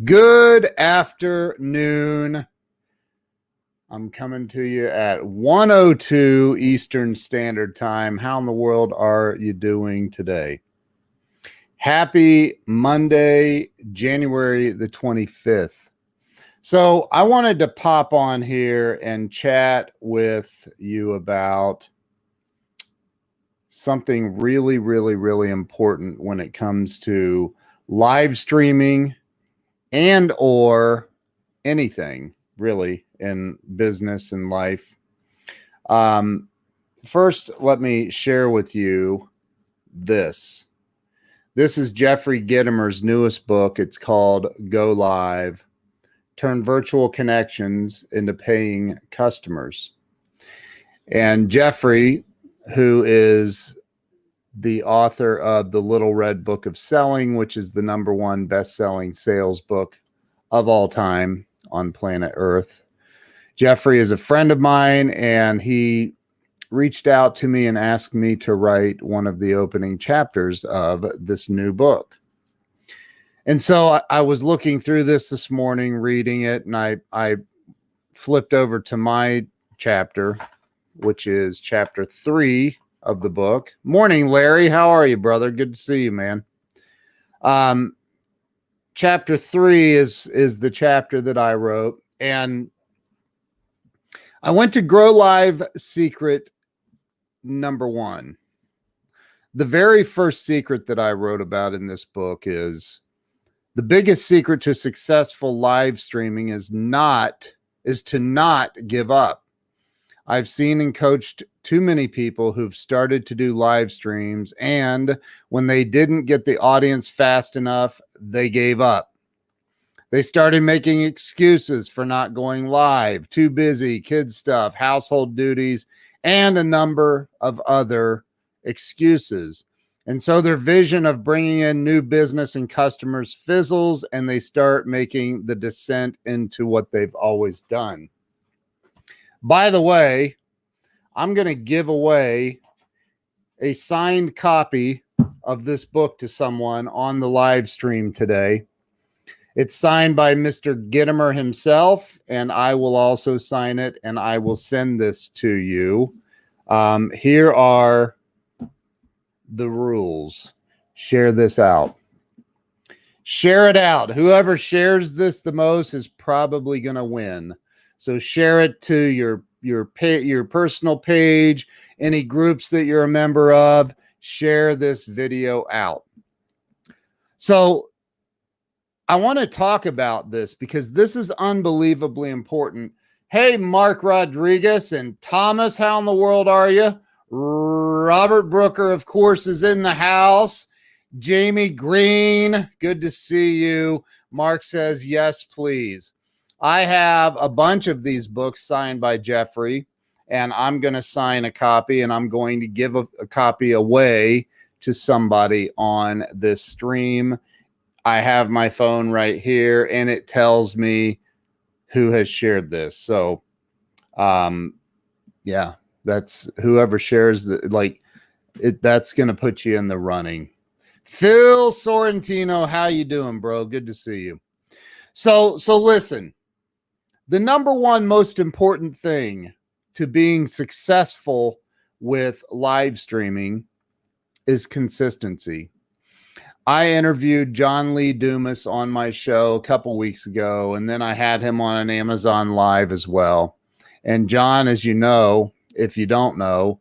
Good afternoon. I'm coming to you at 1:02 Eastern Standard Time. How in the world are you doing today? Happy Monday, January the 25th. So I wanted to pop on here and chat with you about something really important when it comes to live streaming and or anything really in business and life. First, let me share with you this. This is Jeffrey Gitomer's newest book. It's called Go Live, Turn Virtual Connections into Paying Customers. And Jeffrey, who is the author of The Little Red Book of Selling, which is the #1 best-selling sales book of all time on planet Earth. Jeffrey is a friend of mine, and he reached out to me and asked me to write one of the opening chapters of this new book. And so I was looking through this morning, reading it, and I flipped over to my chapter, which is chapter 3 of the book. Morning, Larry. How are you, brother? Good to see you, man. Chapter 3 is the chapter that I wrote, and I went to Grow Live Secret #1. The very first secret that I wrote about in this book is the biggest secret to successful live streaming is to not give up. I've seen and coached too many people who've started to do live streams, and when they didn't get the audience fast enough, they gave up. They started making excuses for not going live, too busy, kids stuff, household duties, and a number of other excuses. And so their vision of bringing in new business and customers fizzles, and they start making the descent into what they've always done. By the way, I'm going to give away a signed copy of this book to someone on the live stream today. It's signed by Mr. Gitomer himself, and I will also sign it, and I will send this to you. Here are the rules. Share this out. Share it out. Whoever shares this the most is probably going to win. So share it to your personal page, any groups that you're a member of. Share this video out. So I want to talk about this because this is unbelievably important. Hey, Mark Rodriguez and Thomas, how in the world are you? Robert Brooker, of course, is in the house. Jamie Green, good to see you. Mark says, yes, please. I have a bunch of these books signed by Jeffrey, and I'm going to sign a copy, and I'm going to give a copy away to somebody on this stream. I have my phone right here, and it tells me who has shared this. So, yeah, that's whoever shares that's going to put you in the running. Phil Sorrentino, how you doing, bro? Good to see you. So listen, the #1 most important thing to being successful with live streaming is consistency. I interviewed John Lee Dumas on my show a couple weeks ago, and then I had him on an Amazon Live as well. And John, as you know, if you don't know,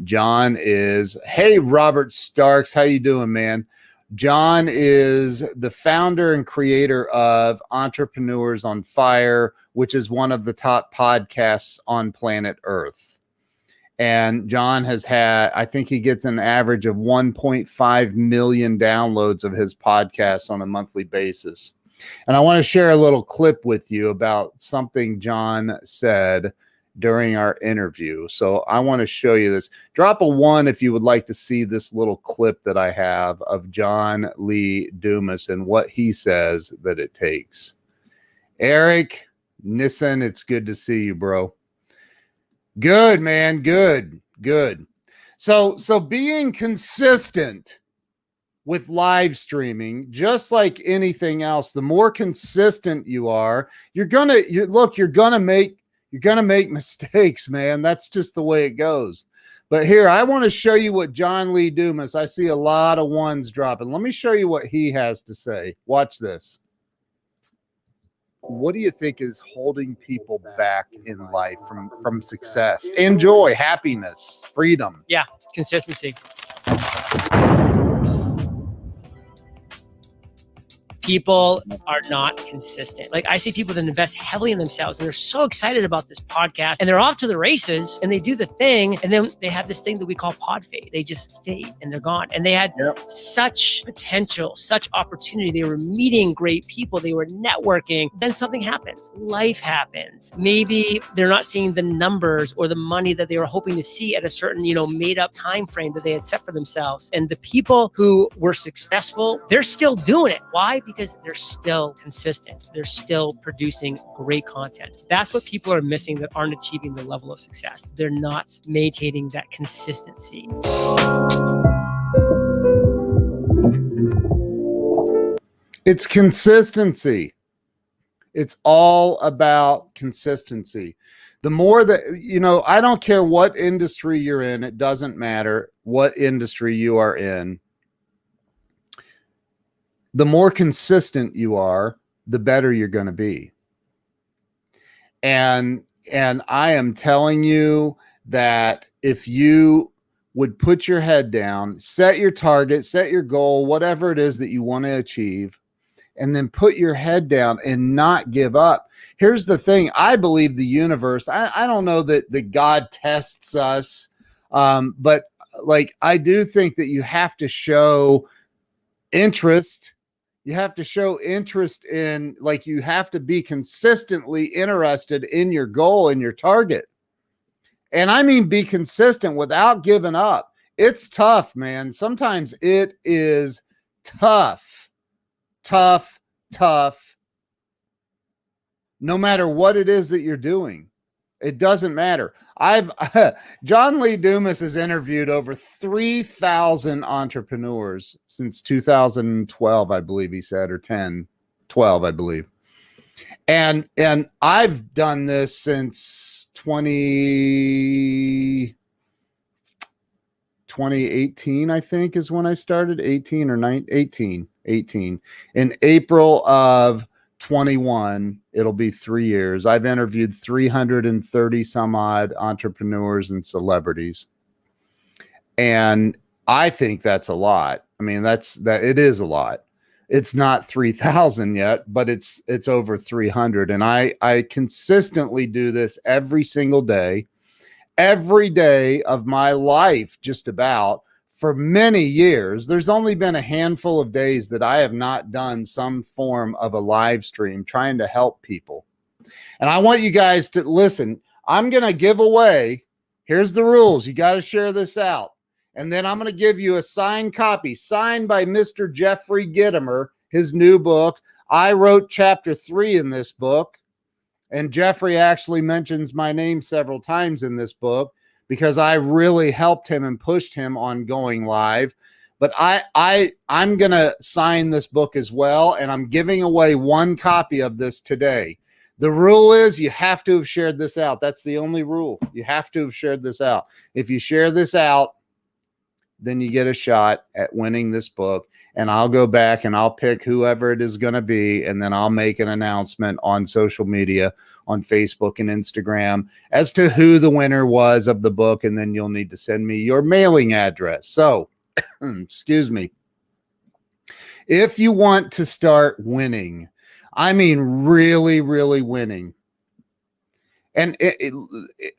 John is, hey, Robert Starks, how you doing, man? John is the founder and creator of Entrepreneurs on Fire, which is one of the top podcasts on planet Earth. And John has had, I think he gets an average of 1.5 million downloads of his podcast on a monthly basis. And I want to share a little clip with you about something John said during our interview. So I want to show you this. Drop a 1 if you would like to see this little clip that I have of John Lee Dumas and what he says that it takes. Eric Nissen, it's good to see you, bro. Good, man. Good. So being consistent with live streaming, just like anything else, the more consistent you are, you're gonna make mistakes, man. That's just the way it goes. But here, I want to show you what John Lee Dumas, I see a lot of ones dropping. Let me show you what he has to say. Watch this. What do you think is holding people back in life from success, enjoy, happiness, freedom? Yeah, consistency. People are not consistent. Like, I see people that invest heavily in themselves and they're so excited about this podcast and they're off to the races and they do the thing. And then they have this thing that we call pod fade. They just fade and they're gone. And they had such potential, such opportunity. They were meeting great people. They were networking. Then something happens. Life happens. Maybe they're not seeing the numbers or the money that they were hoping to see at a certain, made up time frame that they had set for themselves. And the people who were successful, they're still doing it. Why? Because they're still consistent. They're still producing great content. That's what people are missing that aren't achieving the level of success. They're not maintaining that consistency. It's consistency. It's all about consistency. The more that, I don't care what industry you're in. It doesn't matter what industry you are in. The more consistent you are, the better you're going to be. And I am telling you that if you would put your head down, set your target, set your goal, whatever it is that you want to achieve, and then put your head down and not give up. Here's the thing. I believe the universe, I don't know that God tests us, but like, I do think that you have to show interest. You have to show interest in, like, you have to be consistently interested in your goal and your target. And I mean, be consistent without giving up. It's tough, man. Sometimes it is tough. No matter what it is that you're doing, it doesn't matter. John Lee Dumas has interviewed over 3,000 entrepreneurs since 2012, I believe he said, or 12, I believe. And I've done this since 2018, I think is when I started. 18 or 18. In April of 21, it'll be 3 years. I've interviewed 330 some odd entrepreneurs and celebrities. And I think that's a lot. I mean, it is a lot. It's not 3,000 yet, but it's over 300. And I consistently do this every single day of my life, just about, for many years. There's only been a handful of days that I have not done some form of a live stream trying to help people. And I want you guys to listen. I'm going to give away, here's the rules. You got to share this out. And then I'm going to give you a signed copy, signed by Mr. Jeffrey Gitomer, his new book. I wrote chapter 3 in this book. And Jeffrey actually mentions my name several times in this book, because I really helped him and pushed him on going live. But I'm going to sign this book as well, and I'm giving away one copy of this today. The rule is you have to have shared this out. That's the only rule. You have to have shared this out. If you share this out, then you get a shot at winning this book. And I'll go back and I'll pick whoever it is going to be. And then I'll make an announcement on social media, on Facebook and Instagram, as to who the winner was of the book. And then you'll need to send me your mailing address. So, excuse me. If you want to start winning, I mean, really, really winning. And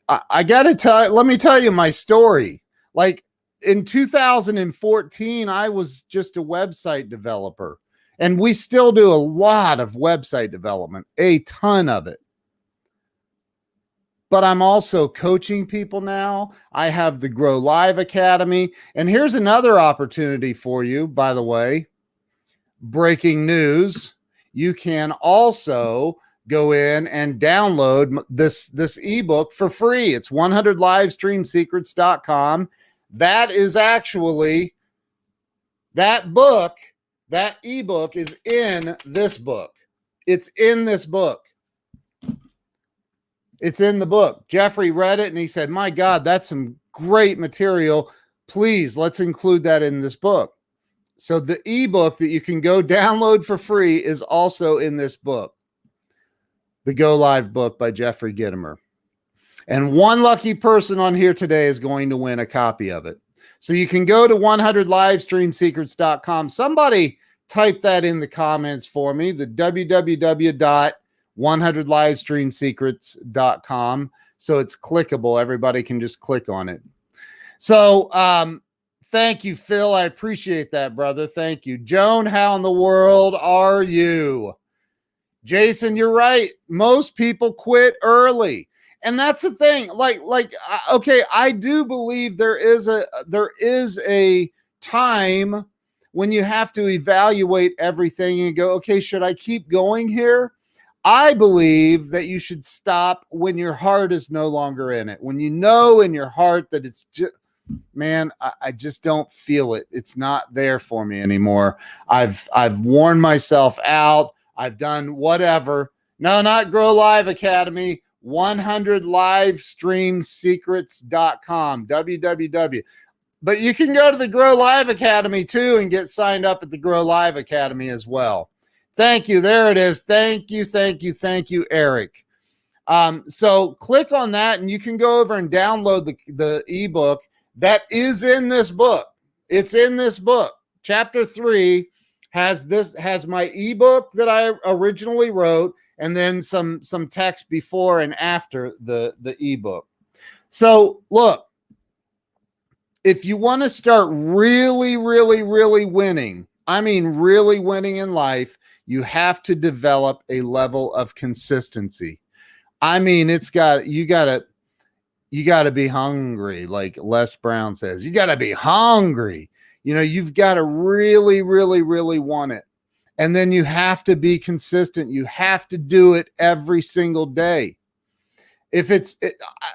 I got to let me tell you my story. Like, in 2014, I was just a website developer, and we still do a lot of website development, a ton of it. But I'm also coaching people now. I have the Grow Live Academy. And here's another opportunity for you, by the way. Breaking news. You can also go in and download this ebook for free. It's 100livestreamsecrets.com. That is actually That book, that ebook is in this book. It's in this book. It's in the book. Jeffrey read it and he said, my God, that's some great material. Please, let's include that in this book. So the ebook that you can go download for free is also in this book, the Go Live book by Jeffrey Gitomer. And one lucky person on here today is going to win a copy of it. So you can go to 100livestreamsecrets.com. Somebody type that in the comments for me, the www.100livestreamsecrets.com. So it's clickable. Everybody can just click on it. So thank you, Phil. I appreciate that, brother. Thank you. Joan, how in the world are you? Jason, you're right. Most people quit early. And that's the thing. Okay, I do believe there is a time when you have to evaluate everything and go, okay, should I keep going here? I believe that you should stop when your heart is no longer in it. When you know in your heart that it's just, man, I just don't feel it. It's not there for me anymore. I've worn myself out. I've done whatever. No, not Grow Live Academy. 100livestreamsecrets.com. www. But you can go to the Grow Live Academy too and get signed up at the Grow Live Academy as well. Thank you. There it is. Thank you, Eric. So click on that and you can go over and download the ebook that is in this book. It's in this book. Chapter 3 has my ebook that I originally wrote, and then some text before and after the ebook. So look, if you want to start really, really, really winning, I mean really winning in life, you have to develop a level of consistency. I mean, you gotta be hungry, like Les Brown says. You gotta be hungry. You've got to really, really, really want it. And then you have to be consistent. You have to do it every single day.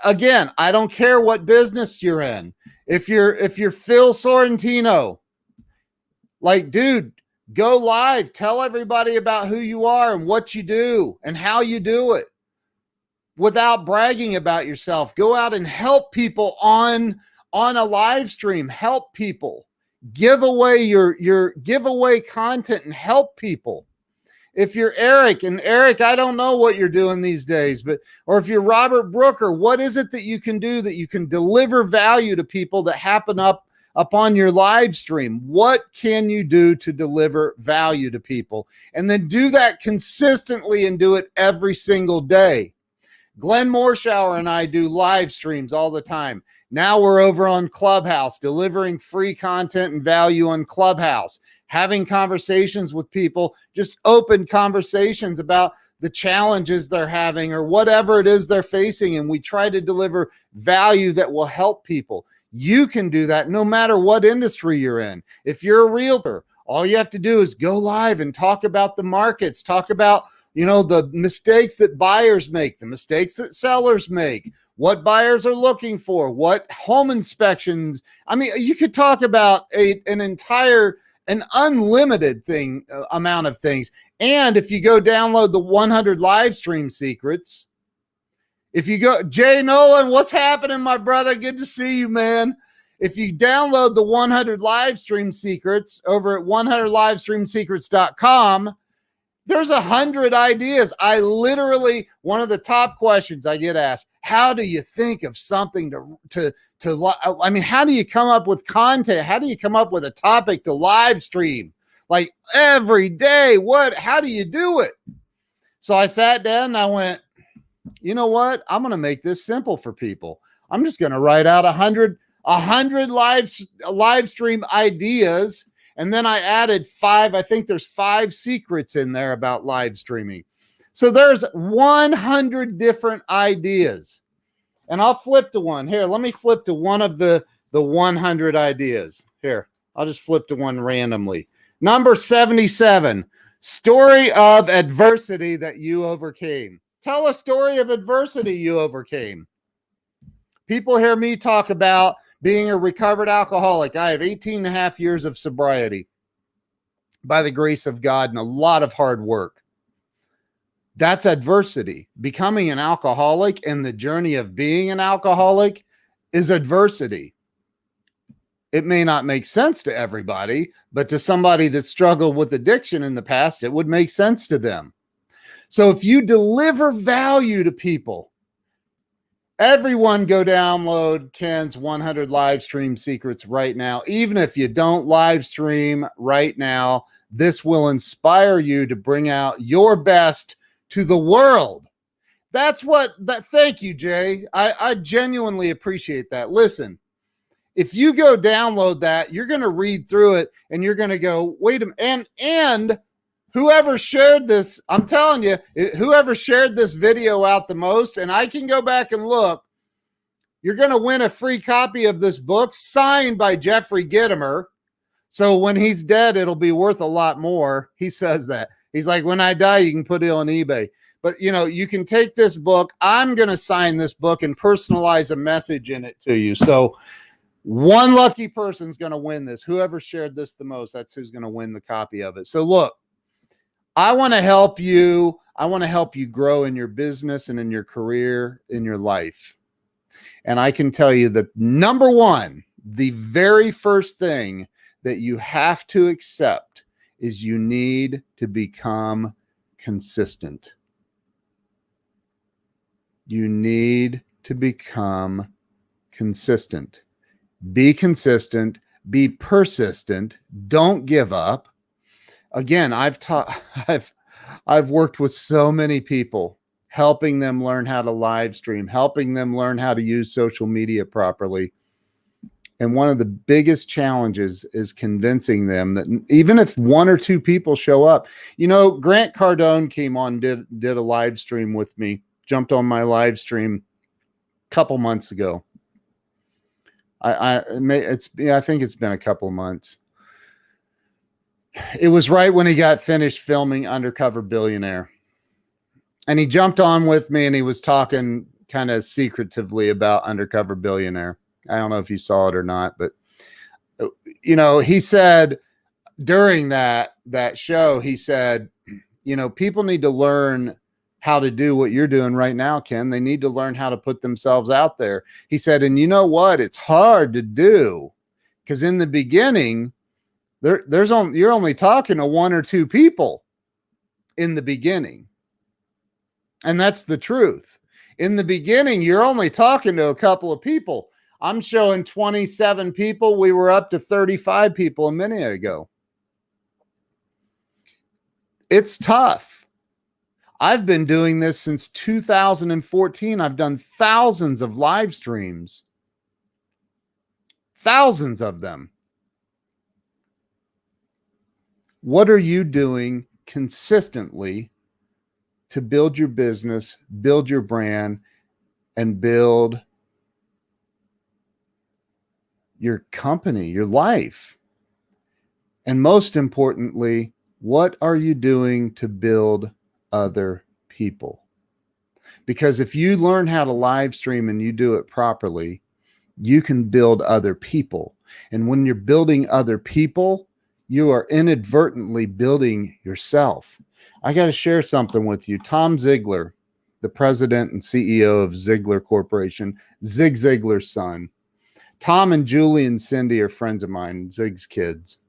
Again, I don't care what business you're in. If you're Phil Sorrentino, like, dude, go live. Tell everybody about who you are and what you do and how you do it without bragging about yourself. Go out and help people on a live stream. Help people. Give away your giveaway content and help people. If you're Eric, I don't know what you're doing these days, or if you're Robert Brooker, what is it that you can do that you can deliver value to people that happen up on your live stream? What can you do to deliver value to people? And then do that consistently and do it every single day. Glenn Morshower and I do live streams all the time. Now we're over on Clubhouse, delivering free content and value on Clubhouse, having conversations with people, just open conversations about the challenges they're having or whatever it is they're facing. And we try to deliver value that will help people. You can do that no matter what industry you're in. If you're a realtor, all you have to do is go live and talk about the markets, talk about, the mistakes that buyers make, the mistakes that sellers make, what buyers are looking for, what home inspections. I mean, you could talk about an unlimited amount of things. And if you go download the 100 live stream secrets, if you go, Jay Nolan, what's happening, my brother? Good to see you, man. If you download the 100 live stream secrets over at 100livestreamsecrets.com, there's 100 ideas. One of the top questions I get asked, how do you think of something how do you come up with content? How do you come up with a topic to live stream? Like every day, how do you do it? So I sat down and I went, you know what? I'm going to make this simple for people. I'm just going to write out 100 live stream ideas. And then I added 5. I think there's 5 secrets in there about live streaming. So there's 100 different ideas. And I'll flip to one. Here, let me flip to one of the 100 ideas. Here, I'll just flip to one randomly. Number 77, story of adversity that you overcame. Tell a story of adversity you overcame. People hear me talk about Being a recovered alcoholic, I have 18 and a half years of sobriety by the grace of God and a lot of hard work. That's adversity. Becoming an alcoholic and the journey of being an alcoholic is adversity. It may not make sense to everybody, but to somebody that struggled with addiction in the past, it would make sense to them. So if you deliver value to people, everyone go download Ken's 100 live stream secrets right now. Even if you don't live stream right now, this will inspire you to bring out your best to the world. That's what that. Thank you, Jay. I genuinely appreciate that. Listen, if you go download that, you're going to read through it and you're going to go, wait a minute. And whoever shared this, I'm telling you, whoever shared this video out the most, and I can go back and look, you're going to win a free copy of this book signed by Jeffrey Gitomer. So when he's dead, it'll be worth a lot more. He says that. He's like, when I die, you can put it on eBay. But, you know, you can take this book. I'm going to sign this book and personalize a message in it to you. So one lucky person's going to win this. Whoever shared this the most, that's who's going to win the copy of it. So look, I want to help you. I want to help you grow in your business and in your career, in your life. And I can tell you that number one, the very first thing that you have to accept is you need to become consistent. You need to become consistent. Be consistent, be persistent, don't give up. Again, I've worked with so many people, helping them learn how to live stream, helping them learn how to use social media properly. And one of the biggest challenges is convincing them that even if one or two people show up, you know, Grant Cardone came on, did a live stream with me, jumped on my live stream a couple months ago. I think it's been a couple of months. It was right when he got finished filming Undercover Billionaire. And he jumped on with me and he was talking kind of secretively about Undercover Billionaire. I don't know if you saw it or not, but you know, he said during that show, he said, you know, people need to learn how to do what you're doing right now, Ken. They need to learn how to put themselves out there. He said, and you know what? It's hard to do because in the beginning, you're only talking to one or two people in the beginning. And that's the truth. In the beginning, you're only talking to a couple of people. I'm showing 27 people. We were up to 35 people a minute ago. It's tough. I've been doing this since 2014. I've done thousands of live streams. Thousands of them. What are you doing consistently to build your business, build your brand, and build your company, your life? And most importantly, what are you doing to build other people? Because if you learn how to live stream and you do it properly, you can build other people. And when you're building other people, you are inadvertently building yourself. I got to share something with you. Tom Ziglar, the president and CEO of Ziglar Corporation, Zig Ziglar's son. Tom and Julie and Cindy are friends of mine, Zig's kids.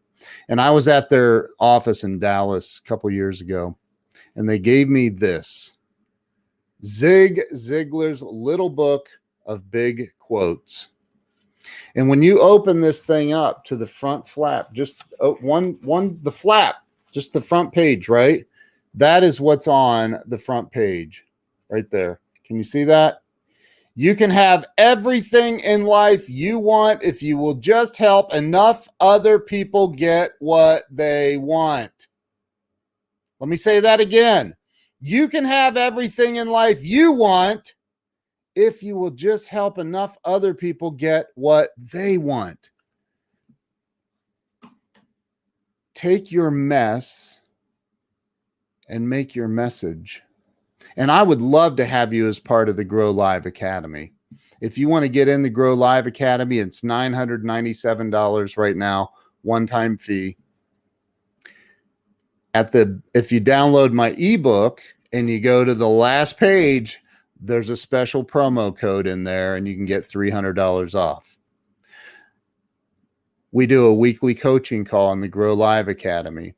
And I was at their office in Dallas a couple years ago, and they gave me this, Zig Ziglar's little book of big quotes. And when you open this thing up to the front flap, just the flap, just the front page, right? That is what's on the front page right there. Can you see that? You can have everything in life you want if you will just help enough other people get what they want. Let me say that again. You can have everything in life you want if you will just help enough other people get what they want. Take your mess and make your message. And I would love to have you as part of the Grow Live Academy. If you want to get in the Grow Live Academy, it's $997 right now, one-time fee. If you download my ebook and you go to the last page, there's a special promo code in there and you can get $300 off. We do a weekly coaching call in the Grow Live Academy.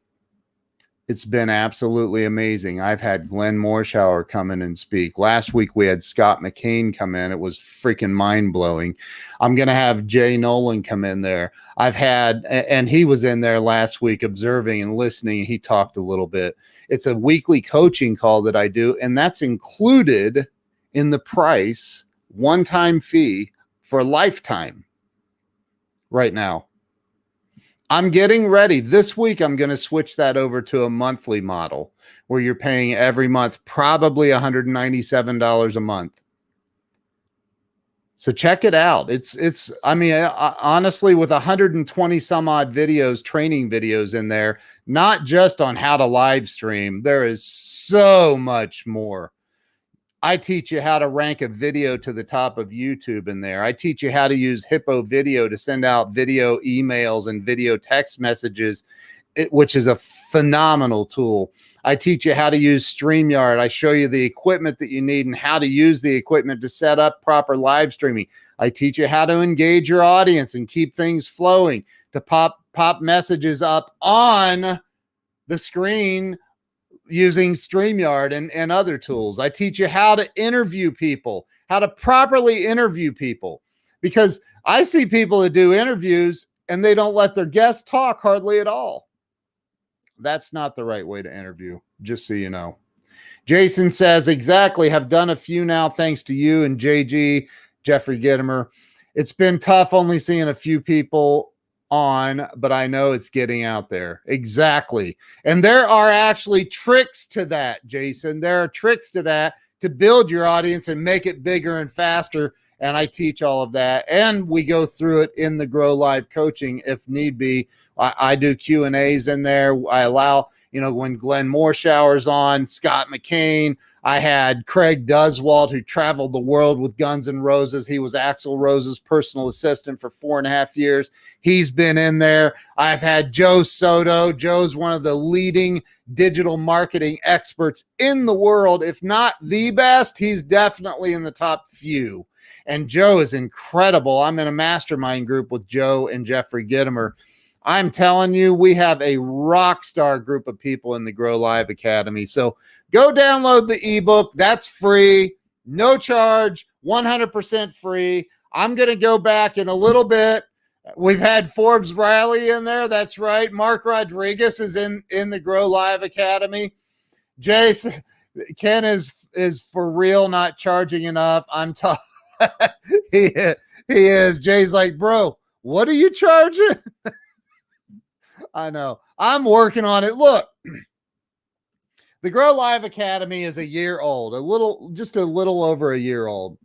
It's been absolutely amazing. I've had Glenn Morshower come in and speak. Last week, we had Scott McCain come in. It was freaking mind-blowing. I'm going to have Jay Nolan come in there. And he was in there last week observing and listening. He talked a little bit. It's a weekly coaching call that I do, and that's included in the price, one-time fee for a lifetime right now. I'm getting ready. This week, I'm going to switch that over to a monthly model where you're paying every month, probably $197 a month. So check it out. Honestly, with 120 some odd videos, training videos in there, not just on how to live stream, there is so much more. I teach you how to rank a video to the top of YouTube in there. I teach you how to use Hippo Video to send out video emails and video text messages, which is a phenomenal tool. I teach you how to use StreamYard. I show you the equipment that you need and how to use the equipment to set up proper live streaming. I teach you how to engage your audience and keep things flowing, to pop messages up on the screen using StreamYard and other tools. I teach you how to interview people, how to properly interview people, because I see people that do interviews and they don't let their guests talk hardly at all. That's not the right way to interview, just so you know. Jason says, exactly, have done a few now thanks to you and JG, Jeffrey Gittimer. It's been tough only seeing a few people on, but I know it's getting out there. Exactly. And there are actually tricks to that, Jason. There are tricks to that to build your audience and make it bigger and faster. And I teach all of that. And we go through it in the Grow Live coaching if need be. I do Q&As in there. I allow, when Glenn Morshower's on, Scott McCain. I had Craig Duswalt, who traveled the world with Guns N' Roses. He was Axl Rose's personal assistant for 4.5 years. He's been in there. I've had Joe Soto. Joe's one of the leading digital marketing experts in the world. If not the best, he's definitely in the top few. And Joe is incredible. I'm in a mastermind group with Joe and Jeffrey Gittimer. I'm telling you, we have a rock star group of people in the Grow Live Academy. So go download the ebook. That's free, no charge, 100% free. I'm going to go back in a little bit. We've had Forbes Riley in there. That's right. Mark Rodriguez is in the Grow Live Academy. Jason, Ken is for real, not charging enough. I'm he is. Jay's like, bro, what are you charging? I know. I'm working on it. Look, the Grow Live Academy is a year old, just a little over a year old.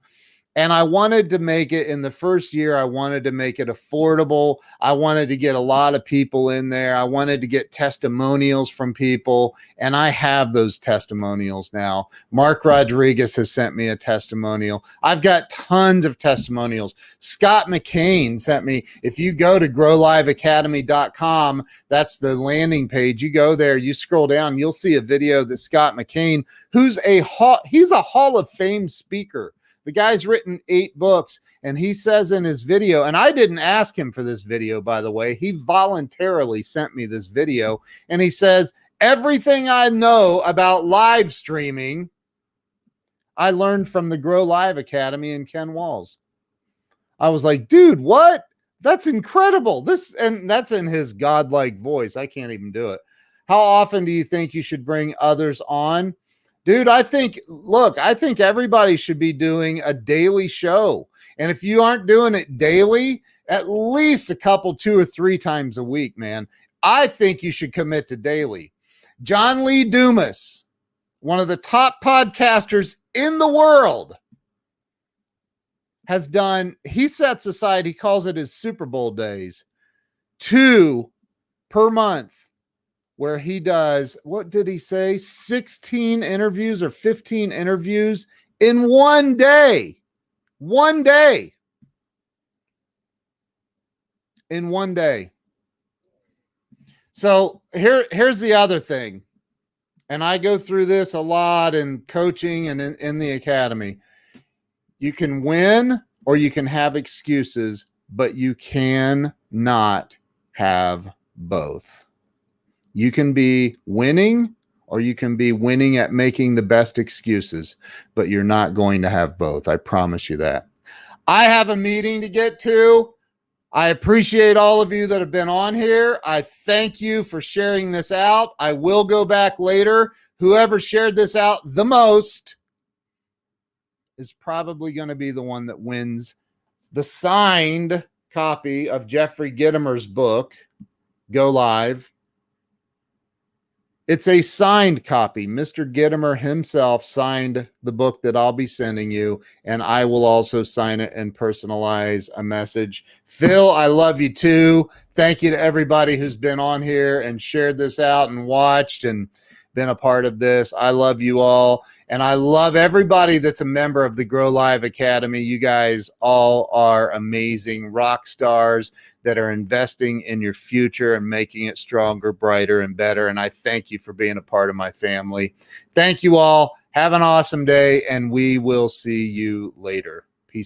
And I wanted to make it in the first year. I wanted to make it affordable. I wanted to get a lot of people in there. I wanted to get testimonials from people. And I have those testimonials now. Mark Rodriguez has sent me a testimonial. I've got tons of testimonials. Scott McCain sent me, if you go to growliveacademy.com, that's the landing page. You go there, you scroll down, you'll see a video that Scott McCain, he's a Hall of Fame speaker. The guy's written 8 books, and he says in his video, and I didn't ask him for this video, by the way. He voluntarily sent me this video, and he says, everything I know about live streaming, I learned from the Grow Live Academy and Ken Walls. I was like, dude, what? That's incredible. And that's in his godlike voice. I can't even do it. How often do you think you should bring others on? Dude, I think everybody should be doing a daily show. And if you aren't doing it daily, at least a couple, 2 or 3 times a week, man, I think you should commit to daily. John Lee Dumas, one of the top podcasters in the world, he sets aside, he calls it his Super Bowl days, 2 per month, where he does, what did he say? 16 interviews or 15 interviews in one day. 1 day. In 1 day. So here's the other thing. And I go through this a lot in coaching and in the academy. You can win or you can have excuses, but you cannot have both. You can be winning or you can be winning at making the best excuses, but you're not going to have both. I promise you that. I have a meeting to get to. I appreciate all of you that have been on here. I thank you for sharing this out. I will go back later. Whoever shared this out the most is probably going to be the one that wins the signed copy of Jeffrey Gitomer's book, Go Live. It's a signed copy. Mr. Gitomer himself signed the book that I'll be sending you, and I will also sign it and personalize a message. Phil, I love you too. Thank you to everybody who's been on here and shared this out and watched and been a part of this. I love you all, and I love everybody that's a member of the Grow Live Academy. You guys all are amazing rock stars that are investing in your future and making it stronger, brighter, and better. And I thank you for being a part of my family. Thank you all. Have an awesome day, and we will see you later.